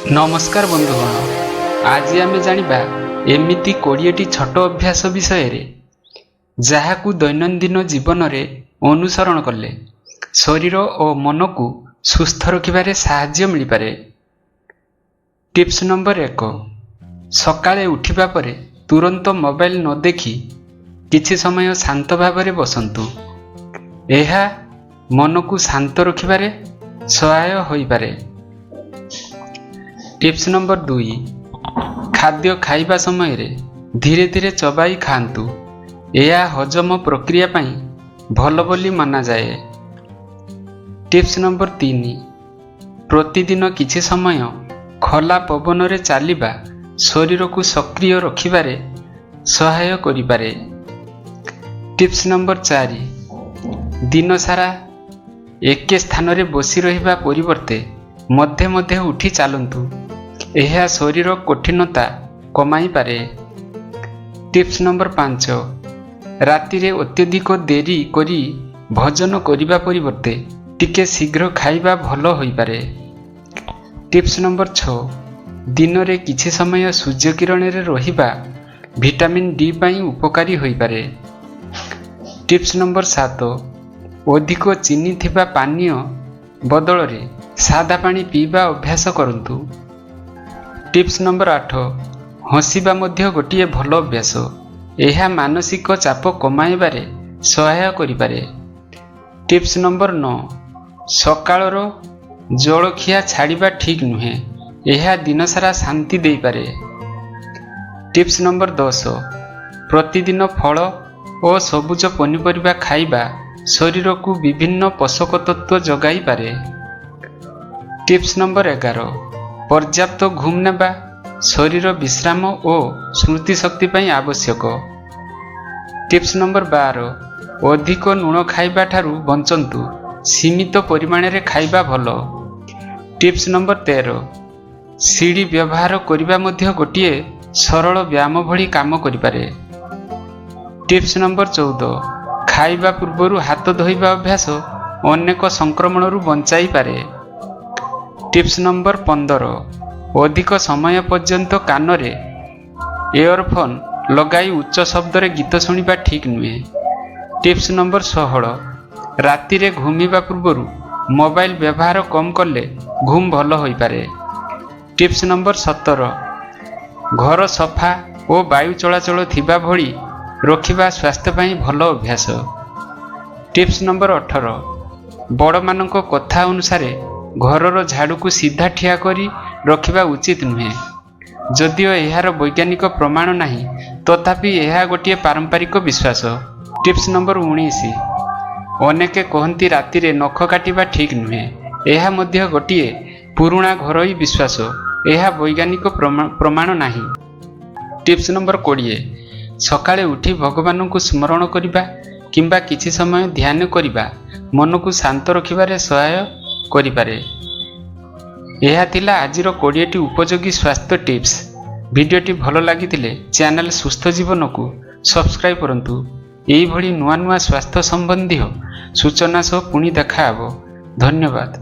नमस्कार बंधुगण, आज आम जानिबा एमिति 20टी छोट अभ्यास विषय जहाकू दैनंदिन जीवन रे अनुसरण कले शरीर और मन को सुस्थ रखिबारे साहाय्य मिल पारे। टिप्स नंबर 1, सकाळे उठिबा परे तुरंत मोबाइल न देखी किछि समय शांत भावरे बसंतु। एहा मन को शांत रखिबारे सहाय होई पारे। टिप्स नंबर 2, खाद्य खाइबा समय रे धीरे धीरे चबाई खांतु। यह हजम प्रक्रिया पाई भल बोली माना जाए। टिप्स नंबर 3, प्रतिदिन किछि समय खोला पवन रे चालिबा शरीर को सक्रिय रखिबारे सहाय करिपारे। टिप्स नंबर 4, दिन सारा एक स्थान रे बसी रहिबा परिवर्ते मध्य मध्य उठी चालंतु। यह शरीर कठिनता कमाई पारे। टिप्स नंबर 5, राति रे अत्यधिक देरी करी भोजन करिबा परिवर्ते टिके शीघ्र खाइबा भल होई पारे। टिप्स नंबर 6, दिन रे किछि समय सूर्य किरण रे रहिबा विटामिन डी पाई उपकारी होई पारे। टिप्स नंबर 7, अधिक चीनी थिबा पानीय बदल रे सादा पानी पीबा अभ्यास करंतु। टिप्स नंबर 8, हसिबा मध्य गोटिए भल अभ्यास। यह मानसिक चाप कमाइबारे सहाय करिपारे। टिप्स नंबर 9, सकाळर जलखिया छाड़िबा ठीक नुहे। यह दिन सारा शांति देई पारे। टिप्स नंबर 10, प्रतिदिन फल और सबुज पनिपरिबा खाइबा शरीर को विभिन्न पोषक तत्व जगाई पारे। टिप्स नंबर 11, पर्याप्त घुम नेबा शरीर विश्राम और स्मृति शक्ति पाई आवश्यक। टिप्स नंबर 12, अधिक लुण खाइबा ठारू बंचंतु। सीमित परिमाण रे खाइबा भल। टिप्स नंबर 13, सीढ़ी व्यवहार करिबा मध्य गोटिए सरल व्यायाम भली काम करिपारे। टिप्स नंबर 14, खाइबा पूर्वरु हाथ धोइबा अभ्यास अनेक संक्रमण रु बंचाई पारे। टिप्स नंबर 15, अधिक समय पर्यंत कान रे एयरफोन लगाई उच्च शब्द रे गीत सुनिबा ठीक नुहे। टिप्स नंबर 16, राति रे घुमिबा पूर्वरु मोबाइल व्यवहार कम कले घुम भल होई पारे। टिप्स नंबर 17, घर सफा और वायु चलाचल थिबा भली रखिबा स्वास्थ्य पाई भल अभ्यास। टिप्स नंबर 18, बड़ मानक कथा अनुसार घरर झाड़ू को सीधा ठिया करी रखिबा उचित नुहे। जदिओ यार वैज्ञानिक प्रमाण नहीं तथापि यह गोटे पारंपरिक विश्वास। टिप्स नंबर 19, अनेके कहती राति रे नख काटिबा ठीक नुहे। यह मध्य गोटे पुराणा घरोई विश्वास। यह वैज्ञानिक प्रमाण नहीं। टिप्स नंबर 20, सकाळे उठी भगवान को स्मरण करिबा किंबा किछि समय ध्यान करिबा मन को शांत रखिबारे सहाय करिपारे। यह थिला आजिर 20टी उपयोगी स्वास्थ्य टिप्स। वीडियोटी भल लागिथिले चैनल सुस्थ जीवन को सब्सक्राइब करंतु। एही भली नुआ नुआ स्वास्थ्य संबंधी सूचना सह पुणी देखा हबो। धन्यवाद।